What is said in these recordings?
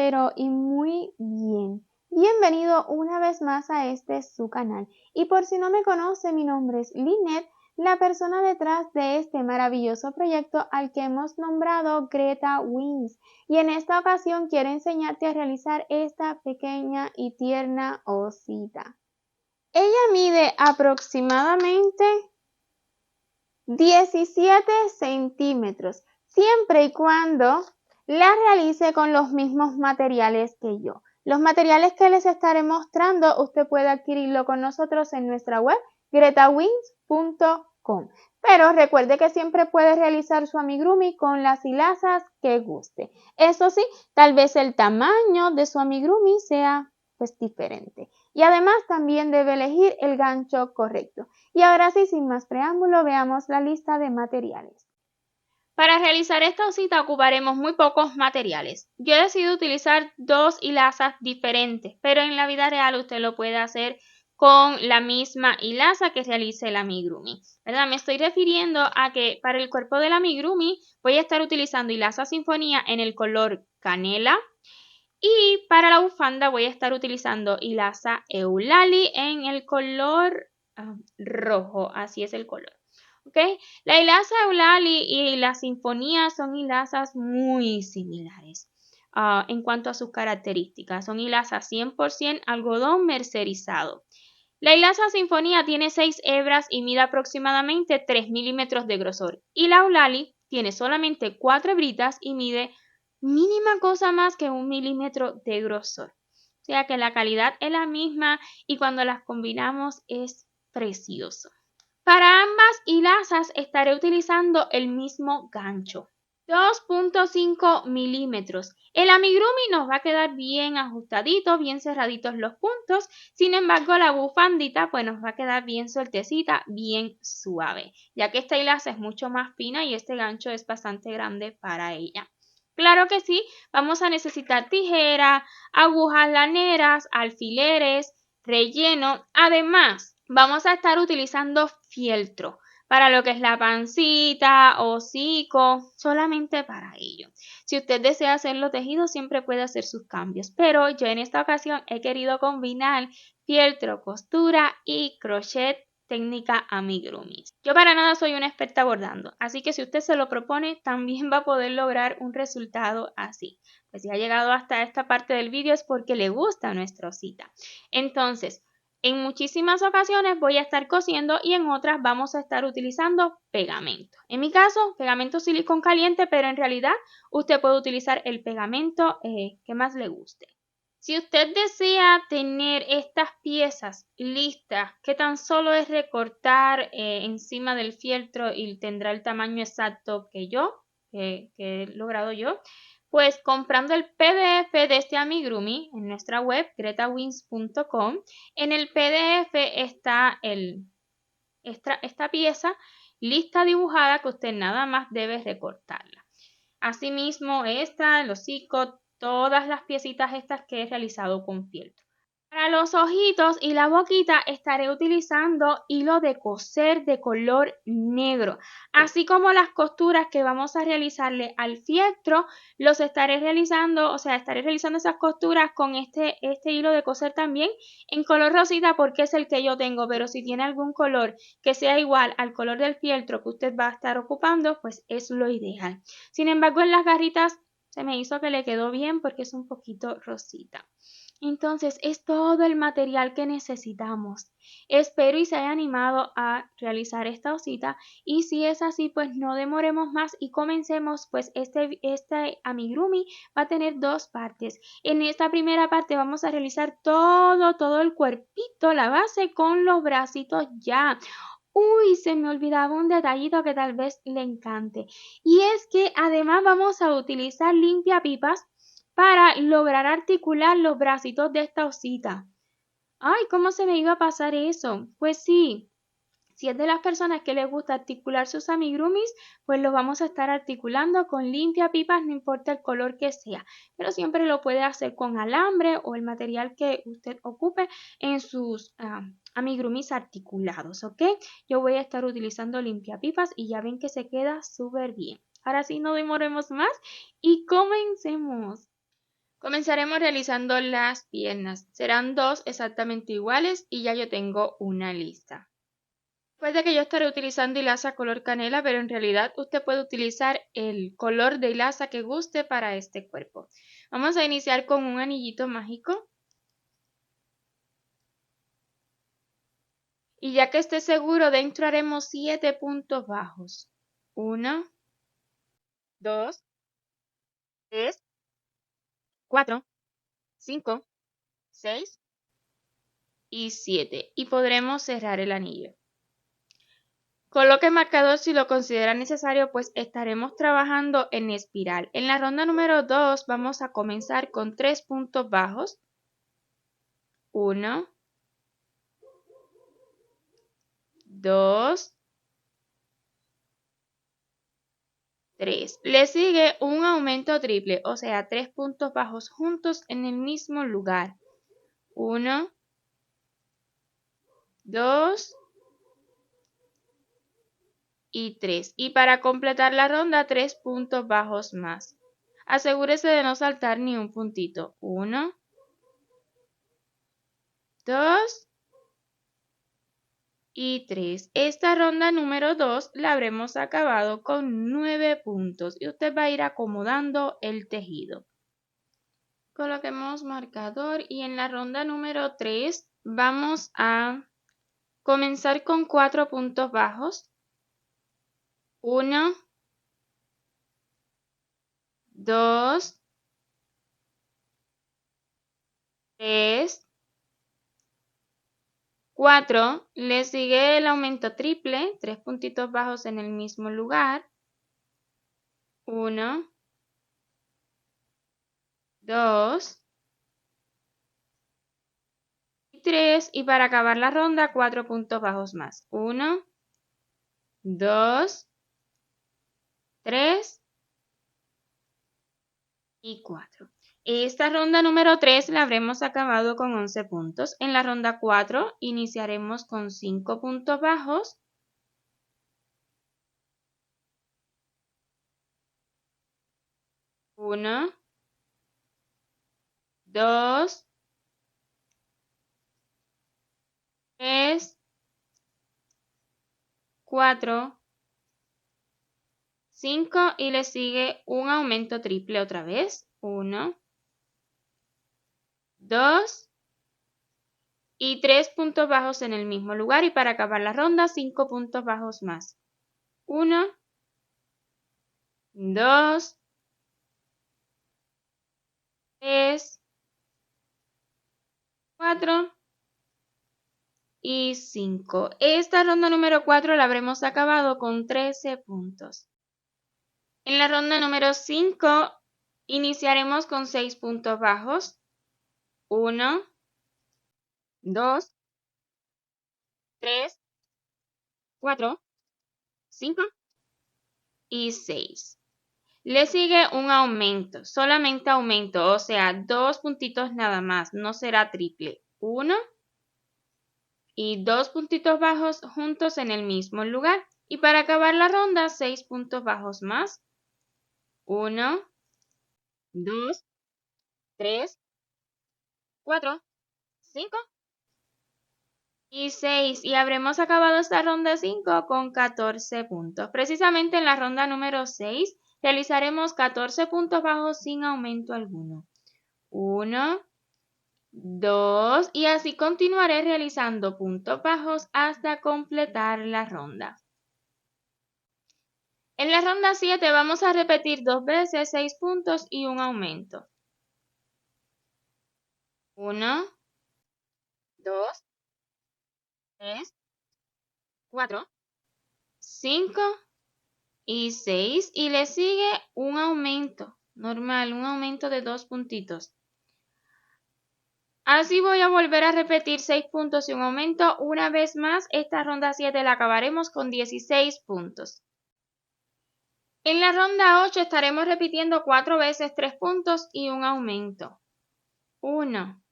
pero y muy bien. Bienvenido una vez más a su canal. Y por si no me conoce, mi nombre es Lynette, la persona detrás de este maravilloso proyecto al que hemos nombrado Greta Wings. Y en esta ocasión quiero enseñarte a realizar esta pequeña y tierna osita. Ella mide aproximadamente 17 centímetros, siempre y cuando la realice con los mismos materiales que yo. Los materiales que les estaré mostrando, usted puede adquirirlo con nosotros en nuestra web, gretawings.com. Pero recuerde que siempre puede realizar su amigurumi con las hilazas que guste. Eso sí, tal vez el tamaño de su amigurumi sea pues diferente. Y además también debe elegir el gancho correcto. Y ahora sí, sin más preámbulo, veamos la lista de materiales. Para realizar esta osita ocuparemos muy pocos materiales. Yo he decidido utilizar dos hilazas diferentes, pero en la vida real usted lo puede hacer con la misma hilaza que realice el amigurumi, ¿verdad? Me estoy refiriendo a que para el cuerpo del amigurumi voy a estar utilizando hilaza sinfonía en el color canela y para la bufanda voy a estar utilizando hilaza eulali en el color rojo, así es el color. ¿Okay? La hilaza eulali y la sinfonía son hilazas muy similares en cuanto a sus características. Son hilazas 100% algodón mercerizado. La hilaza sinfonía tiene 6 hebras y mide aproximadamente 3 milímetros de grosor. Y la eulali tiene solamente 4 hebritas y mide mínima cosa más que 1 milímetro de grosor. O sea que la calidad es la misma y cuando las combinamos es precioso. Para ambas hilazas estaré utilizando el mismo gancho, 2.5 milímetros. El amigurumi nos va a quedar bien ajustadito, bien cerraditos los puntos. Sin embargo, la bufandita pues nos va a quedar bien sueltecita, bien suave, ya que esta hilaza es mucho más fina y este gancho es bastante grande para ella. Claro que sí, vamos a necesitar tijera, agujas laneras, alfileres, relleno. Además, vamos a estar utilizando fieltro para lo que es la pancita, hocico, solamente para ello. Si usted desea hacerlo tejido, siempre puede hacer sus cambios, pero yo en esta ocasión he querido combinar fieltro, costura y crochet técnica amigurumi. Yo para nada soy una experta bordando, así que si usted se lo propone, también va a poder lograr un resultado así. Pues si ha llegado hasta esta parte del vídeo es porque le gusta nuestra osita. Entonces, en muchísimas ocasiones voy a estar cosiendo y en otras vamos a estar utilizando pegamento. En mi caso, pegamento silicón caliente, pero en realidad usted puede utilizar el pegamento que más le guste. Si usted desea tener estas piezas listas, que tan solo es recortar encima del fieltro y tendrá el tamaño exacto que he logrado yo, pues comprando el PDF de este amigurumi en nuestra web gretawings.com, en el PDF está esta pieza lista dibujada que usted nada más debe recortarla. Asimismo, el hocico, todas las piecitas estas que he realizado con fieltro. Para los ojitos y la boquita estaré utilizando hilo de coser de color negro, así como las costuras que vamos a realizarle al fieltro, los estaré realizando, estaré realizando esas costuras con este hilo de coser también en color rosita porque es el que yo tengo, pero si tiene algún color que sea igual al color del fieltro que usted va a estar ocupando, pues es lo ideal. Sin embargo, en las garritas se me hizo que le quedó bien porque es un poquito rosita. Entonces, es todo el material que necesitamos. Espero y se haya animado a realizar esta osita y si es así, pues no demoremos más y comencemos, pues este amigurumi va a tener dos partes. En esta primera parte vamos a realizar todo el cuerpito, la base con los bracitos ya. Uy, se me olvidaba un detallito que tal vez le encante. Y es que además vamos a utilizar limpiapipas para lograr articular los bracitos de esta osita. Ay, ¿cómo se me iba a pasar eso? Pues sí, si es de las personas que les gusta articular sus amigurumis, pues los vamos a estar articulando con limpiapipas, no importa el color que sea, pero siempre lo puede hacer con alambre o el material que usted ocupe en sus amigurumis articulados, ¿ok? Yo voy a estar utilizando limpiapipas y ya ven que se queda súper bien. Ahora sí, no demoremos más y comencemos. Comenzaremos realizando las piernas. Serán 2 exactamente iguales y ya yo tengo una lista. Puede que yo estaré utilizando hilaza color canela, pero en realidad usted puede utilizar el color de hilaza que guste para este cuerpo. Vamos a iniciar con un anillito mágico. Y ya que esté seguro, dentro haremos 7 puntos bajos. 1, 2, 3, 4, 5, 6 y 7. Y podremos cerrar el anillo. Coloque marcador si lo considera necesario, pues estaremos trabajando en espiral. En la ronda número 2 vamos a comenzar con 3 puntos bajos. 1, 2, 3. Le sigue un aumento triple, o sea, 3 puntos bajos juntos en el mismo lugar. 1, 2 y 3. Y para completar la ronda, 3 puntos bajos más. Asegúrese de no saltar ni un puntito. 1, 2 y 3. Esta ronda número 2 la habremos acabado con 9 puntos y usted va a ir acomodando el tejido. Coloquemos marcador y en la ronda número 3 vamos a comenzar con 4 puntos bajos. 1, 2, 3, 4. Le sigue el aumento triple, 3 puntitos bajos en el mismo lugar. 1, 2 y 3. Y para acabar la ronda, 4 puntos bajos más. 1, 2, 3 y 4. Esta ronda número 3 la habremos acabado con 11 puntos. En la ronda 4 iniciaremos con 5 puntos bajos. 1, 2, 3, 4, 5 y le sigue un aumento triple otra vez. 1, 2 y 3 puntos bajos en el mismo lugar. Y para acabar la ronda, 5 puntos bajos más. 1, 2, 3, 4 y 5. Esta ronda número 4 la habremos acabado con 13 puntos. En la ronda número 5 iniciaremos con 6 puntos bajos. 1, 2, 3, 4, 5 y 6. Le sigue un aumento, solamente aumento, o sea, 2 puntitos nada más, no será triple. 1 y 2 puntitos bajos juntos en el mismo lugar. Y para acabar la ronda, 6 puntos bajos más. 1, 2, 3, 4, 5 y 6. Y habremos acabado esta ronda 5 con 14 puntos. Precisamente en la ronda número 6 realizaremos 14 puntos bajos sin aumento alguno. 1, 2 y así continuaré realizando puntos bajos hasta completar la ronda. En la ronda 7 vamos a repetir 2 veces 6 puntos y un aumento. 1, 2, 3, 4, 5 y 6 y le sigue un aumento normal, un aumento de 2 puntitos. Así voy a volver a repetir 6 puntos y un aumento. Una vez más, esta ronda 7 la acabaremos con 16 puntos. En la ronda 8 estaremos repitiendo 4 veces 3 puntos y un aumento. 1,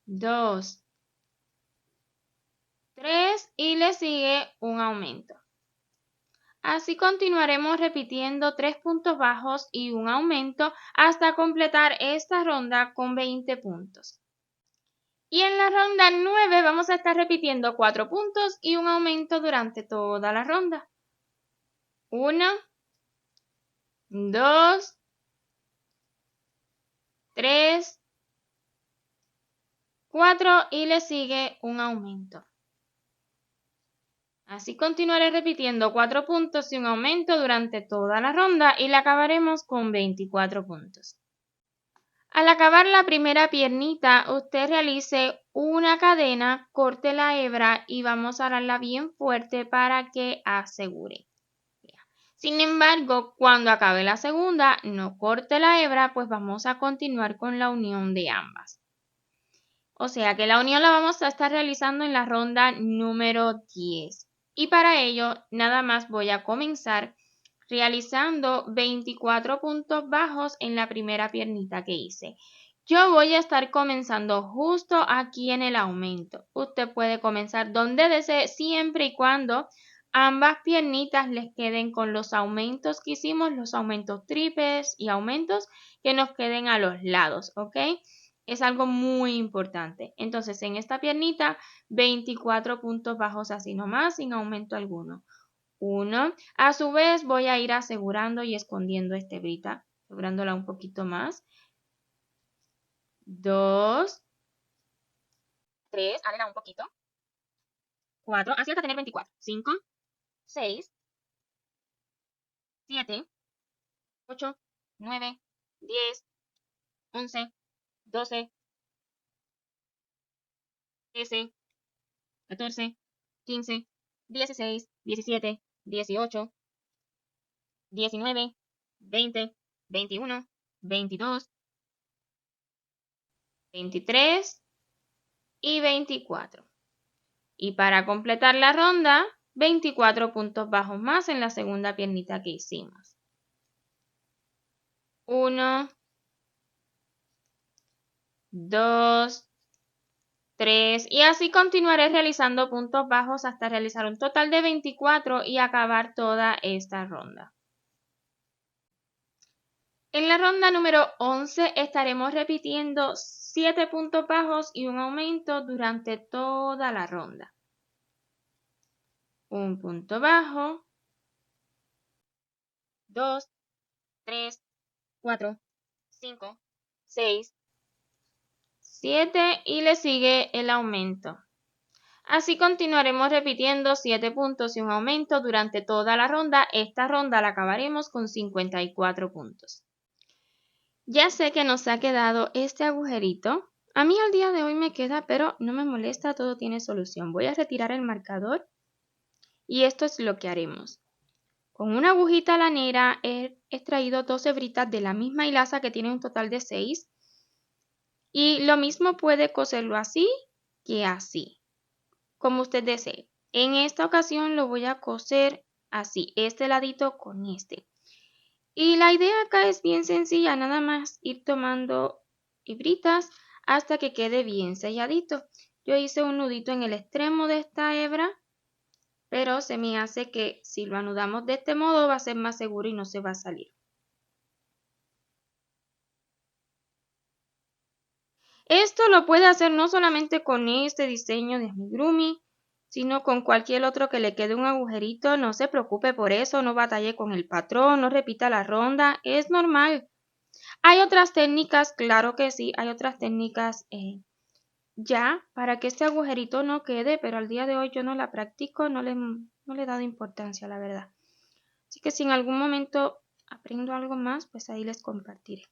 2, 3 y le sigue un aumento. Así continuaremos repitiendo 3 puntos bajos y un aumento hasta completar esta ronda con 20 puntos. Y en la ronda 9 vamos a estar repitiendo 4 puntos y un aumento durante toda la ronda. 1, 2, 3, 4 y le sigue un aumento. Así continuaré repitiendo 4 puntos y un aumento durante toda la ronda y la acabaremos con 24 puntos. Al acabar la primera piernita, usted realice una cadena, corte la hebra y vamos a darla bien fuerte para que asegure. Sin embargo, cuando acabe la segunda, no corte la hebra, pues vamos a continuar con la unión de ambas. O sea que la unión la vamos a estar realizando en la ronda número 10. Y para ello, nada más voy a comenzar realizando 24 puntos bajos en la primera piernita que hice. Yo voy a estar comenzando justo aquí en el aumento. Usted puede comenzar donde desee siempre y cuando ambas piernitas les queden con los aumentos que hicimos, los aumentos triples y aumentos que nos queden a los lados, ¿ok? Es algo muy importante. Entonces, en esta piernita, 24 puntos bajos así nomás, sin aumento alguno. 1. A su vez, voy a ir asegurando y escondiendo esta hebrita, asegurándola un poquito más. 2. 3. Ábrela un poquito. 4. Así hasta tener 24. 5. 6. 7. 8. 9. 10. 11. 12. 13. 14. 15. 16. 17. 18. 19. 20. 21. 22. 23. Y 24. Y para completar la ronda, 24 puntos bajos más en la segunda piernita que hicimos. 1, 2, 3 y así continuaré realizando puntos bajos hasta realizar un total de 24 y acabar toda esta ronda. En la ronda número 11 estaremos repitiendo 7 puntos bajos y un aumento durante toda la ronda. Un punto bajo, 2, 3, 4, 5, 6, 7 y le sigue el aumento. Así continuaremos repitiendo 7 puntos y un aumento durante toda la ronda. Esta ronda la acabaremos con 54 puntos. Ya sé que nos ha quedado este agujerito. A mí al día de hoy me queda, pero no me molesta, todo tiene solución. Voy a retirar el marcador y esto es lo que haremos. Con una agujita lanera he extraído 2 hebritas de la misma hilaza que tiene un total de 6. Y lo mismo puede coserlo así que así, como usted desee. En esta ocasión lo voy a coser así, este ladito con este. Y la idea acá es bien sencilla, nada más ir tomando hebritas hasta que quede bien selladito. Yo hice un nudito en el extremo de esta hebra, pero se me hace que si lo anudamos de este modo va a ser más seguro y no se va a salir. Esto lo puede hacer no solamente con este diseño de amigurumi, sino con cualquier otro que le quede un agujerito. No se preocupe por eso, no batalle con el patrón, no repita la ronda, es normal. Hay otras técnicas, claro que sí, hay otras técnicas ya para que este agujerito no quede, pero al día de hoy yo no la practico, no le he dado importancia, la verdad. Así que si en algún momento aprendo algo más, pues ahí les compartiré.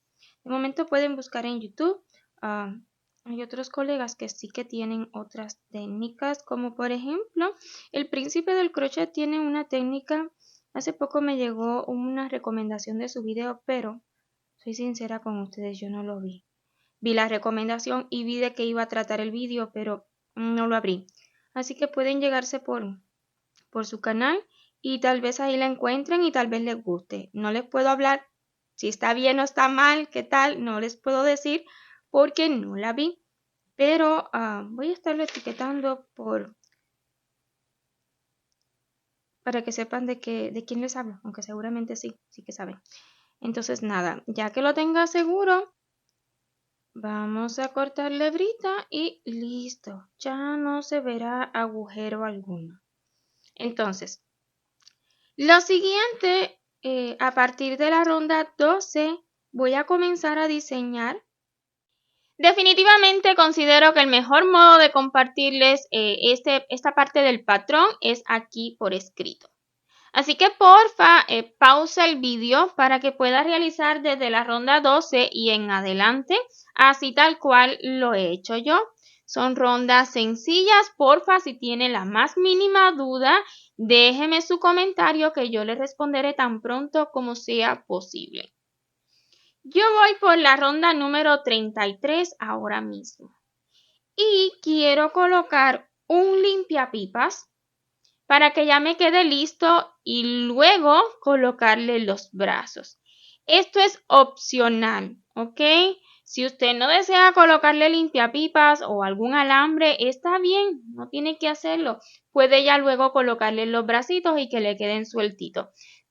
De momento pueden buscar en YouTube. Hay otros colegas que sí que tienen otras técnicas, como por ejemplo, el príncipe del crochet tiene una técnica. Hace poco me llegó una recomendación de su video, pero soy sincera con ustedes, yo no lo vi. Vi la recomendación y vi de qué iba a tratar el video, pero no lo abrí. Así que pueden llegarse por su canal y tal vez ahí la encuentren y tal vez les guste. No les puedo hablar si está bien o está mal, qué tal, no les puedo decir porque no la vi. Pero voy a estarlo etiquetando para que sepan de quién les hablo, aunque seguramente sí que saben. Entonces nada, ya que lo tenga seguro, vamos a cortar la hebrita y listo, ya no se verá agujero alguno. Entonces, lo siguiente, a partir de la ronda 12, voy a comenzar a diseñar. Definitivamente considero que el mejor modo de compartirles esta parte del patrón es aquí por escrito. Así que porfa, pausa el vídeo para que pueda realizar desde la ronda 12 y en adelante, así tal cual lo he hecho yo. Son rondas sencillas, porfa, si tiene la más mínima duda, déjeme su comentario que yo le responderé tan pronto como sea posible. Yo voy por la ronda número 33 ahora mismo. Y quiero colocar un limpiapipas para que ya me quede listo y luego colocarle los brazos. Esto es opcional, ¿ok? Si usted no desea colocarle limpiapipas o algún alambre, está bien, no tiene que hacerlo. Puede ya luego colocarle los bracitos y que le queden sueltitos.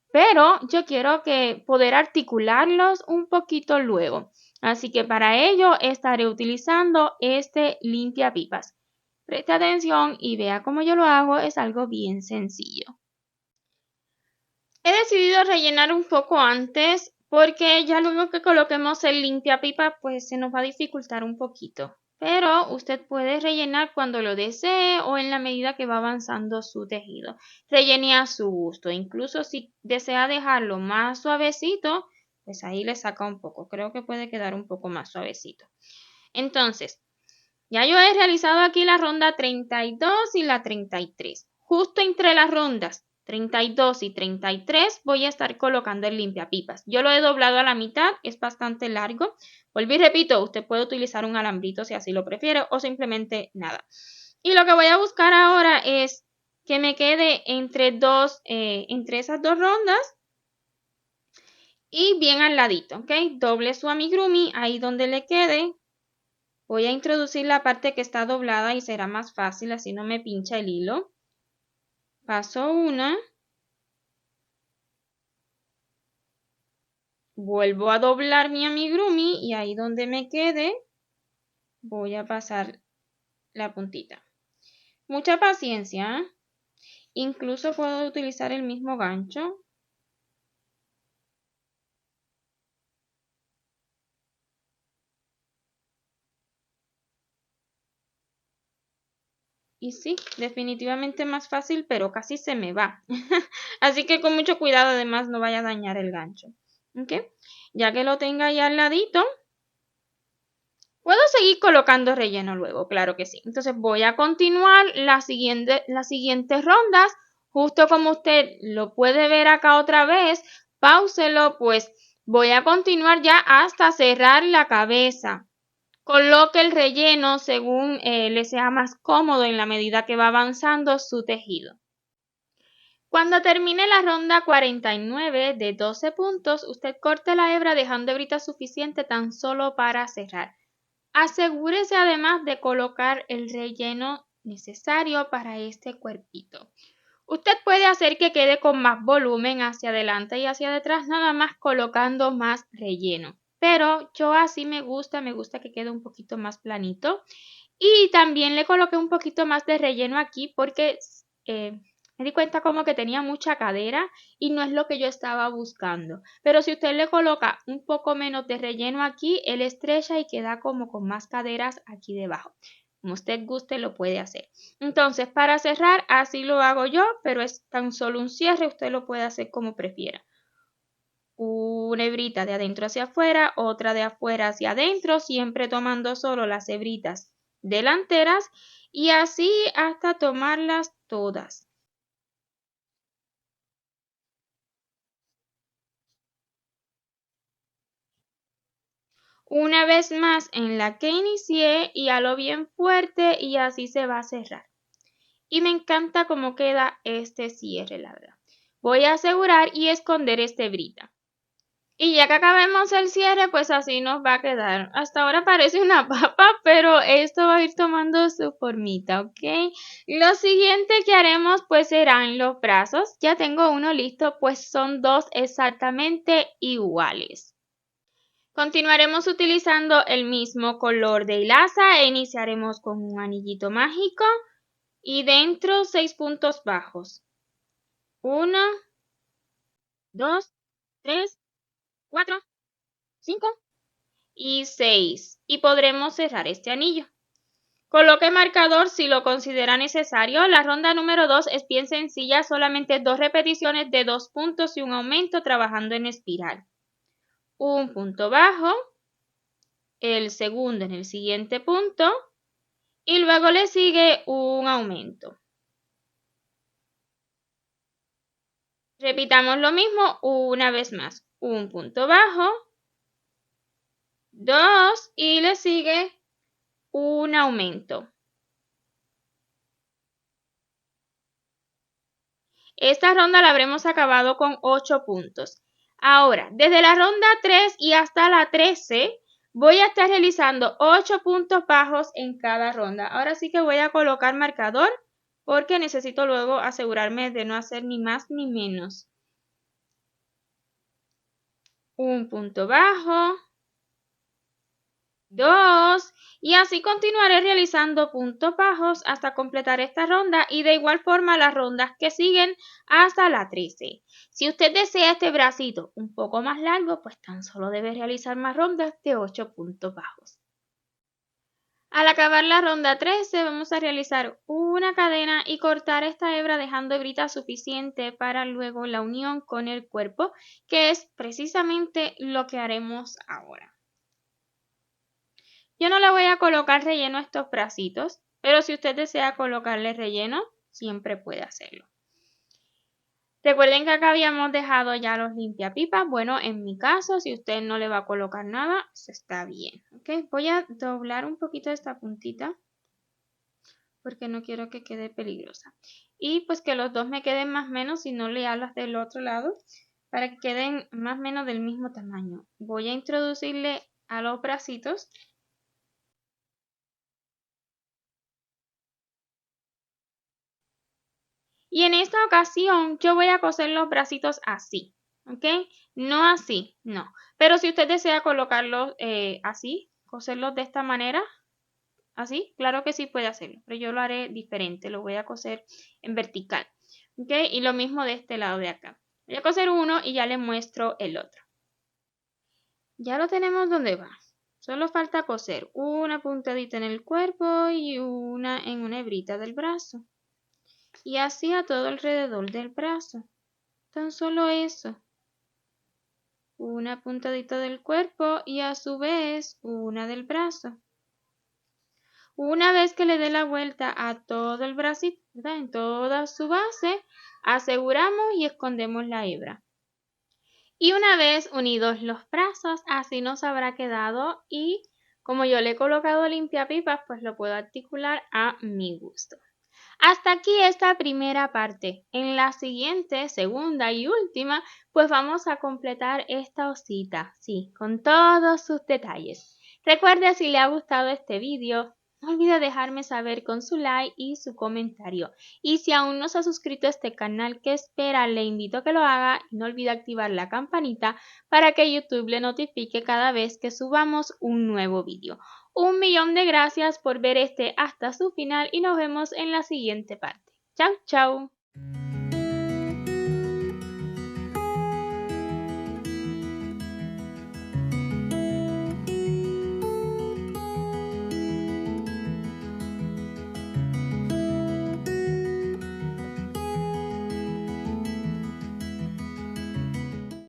Pero yo quiero poder articularlos un poquito luego. Así que para ello estaré utilizando este limpiapipas. Preste atención y vea cómo yo lo hago, es algo bien sencillo. He decidido rellenar un poco antes porque ya luego que coloquemos el limpiapipa pues se nos va a dificultar un poquito. Pero usted puede rellenar cuando lo desee o en la medida que va avanzando su tejido. Rellene a su gusto. Incluso si desea dejarlo más suavecito, pues ahí le saca un poco. Creo que puede quedar un poco más suavecito. Entonces, ya yo he realizado aquí la ronda 32 y la 33. Justo entre las rondas 32 y 33 voy a estar colocando el limpiapipas. Yo lo he doblado a la mitad, es bastante largo. Vuelvo y repito, usted puede utilizar un alambrito si así lo prefiere o simplemente nada. Y lo que voy a buscar ahora es que me quede entre esas dos rondas y bien al ladito, ¿ok? Doble su amigurumi ahí donde le quede. Voy a introducir la parte que está doblada y será más fácil, así no me pincha el hilo. Paso una. Vuelvo a doblar mi amigurumi y ahí donde me quede voy a pasar la puntita. Mucha paciencia. Incluso puedo utilizar el mismo gancho. Y sí, definitivamente más fácil, pero casi se me va. Así que con mucho cuidado, además, no vaya a dañar el gancho. ¿Ok? Ya que lo tenga ya al ladito, puedo seguir colocando relleno luego, claro que sí. Entonces voy a continuar las siguientes rondas. Justo como usted lo puede ver acá otra vez, páuselo, pues voy a continuar ya hasta cerrar la cabeza. Coloque el relleno según le sea más cómodo en la medida que va avanzando su tejido. Cuando termine la ronda 49 de 12 puntos, usted corte la hebra dejando hebrita suficiente tan solo para cerrar. Asegúrese además de colocar el relleno necesario para este cuerpito. Usted puede hacer que quede con más volumen hacia adelante y hacia detrás, nada más colocando más relleno. Pero yo así me gusta que quede un poquito más planito. Y también le coloqué un poquito más de relleno aquí porque me di cuenta como que tenía mucha cadera y no es lo que yo estaba buscando. Pero si usted le coloca un poco menos de relleno aquí, él estrecha y queda como con más caderas aquí debajo. Como usted guste, lo puede hacer. Entonces, para cerrar, así lo hago yo, pero es tan solo un cierre. Usted lo puede hacer como prefiera. Una hebrita de adentro hacia afuera, otra de afuera hacia adentro, siempre tomando solo las hebritas delanteras y así hasta tomarlas todas. Una vez más en la que inicié y halo bien fuerte y así se va a cerrar. Y me encanta cómo queda este cierre, la verdad. Voy a asegurar y esconder esta hebrita. Y ya que acabemos el cierre, pues así nos va a quedar. Hasta ahora parece una papa, pero esto va a ir tomando su formita, ¿ok? Lo siguiente que haremos pues serán los brazos. Ya tengo uno listo, pues son dos exactamente iguales. Continuaremos utilizando el mismo color de hilaza e iniciaremos con un anillito mágico y dentro 6 puntos bajos. 1, 2, 3, 4, 5 y 6. Y podremos cerrar este anillo. Coloque marcador si lo considera necesario. La ronda número 2 es bien sencilla, solamente 2 repeticiones de 2 puntos y un aumento trabajando en espiral. Un punto bajo, el segundo en el siguiente punto y luego le sigue un aumento. Repitamos lo mismo una vez más. Un punto bajo, 2 y le sigue un aumento. Esta ronda la habremos acabado con 8 puntos. Ahora, desde la ronda 3 y hasta la 13, voy a estar realizando 8 puntos bajos en cada ronda. Ahora sí que voy a colocar marcador porque necesito luego asegurarme de no hacer ni más ni menos. Un punto bajo, 2 y así continuaré realizando puntos bajos hasta completar esta ronda y de igual forma las rondas que siguen hasta la 13. Si usted desea este bracito un poco más largo, pues tan solo debe realizar más rondas de 8 puntos bajos. Al acabar la ronda 13 vamos a realizar una cadena y cortar esta hebra dejando hebrita suficiente para luego la unión con el cuerpo, que es precisamente lo que haremos ahora. Yo no le voy a colocar relleno a estos bracitos, pero si usted desea colocarle relleno, siempre puede hacerlo. Recuerden que acá habíamos dejado ya los limpiapipas. Bueno, en mi caso, si usted no le va a colocar nada, pues está bien. ¿Ok? Voy a doblar un poquito esta puntita porque no quiero que quede peligrosa. Y pues que los dos me queden más o menos, si no le alas del otro lado, para que queden más o menos del mismo tamaño. Voy a introducirle a los bracitos. Y en esta ocasión yo voy a coser los bracitos así, ¿ok? No así, no. Pero si usted desea colocarlos así, coserlos de esta manera, así, claro que sí puede hacerlo. Pero yo lo haré diferente, lo voy a coser en vertical, ¿ok? Y lo mismo de este lado de acá. Voy a coser uno y ya le muestro el otro. Ya lo tenemos donde va. Solo falta coser una puntadita en el cuerpo y una en una hebrita del brazo. Y así a todo alrededor del brazo. Tan solo eso. Una puntadita del cuerpo y a su vez una del brazo. Una vez que le dé la vuelta a todo el bracito, ¿verdad? En toda su base, aseguramos y escondemos la hebra. Y una vez unidos los brazos, así nos habrá quedado y como yo le he colocado limpiapipas, pues lo puedo articular a mi gusto. Hasta aquí esta primera parte. En la siguiente, segunda y última, pues vamos a completar esta osita, sí, con todos sus detalles. Recuerde, si le ha gustado este vídeo, no olvide dejarme saber con su like y su comentario. Y si aún no se ha suscrito a este canal, ¿qué espera? Le invito a que lo haga y no olvide activar la campanita para que YouTube le notifique cada vez que subamos un nuevo vídeo. Un millón de gracias por ver este hasta su final y nos vemos en la siguiente parte. Chau, chau.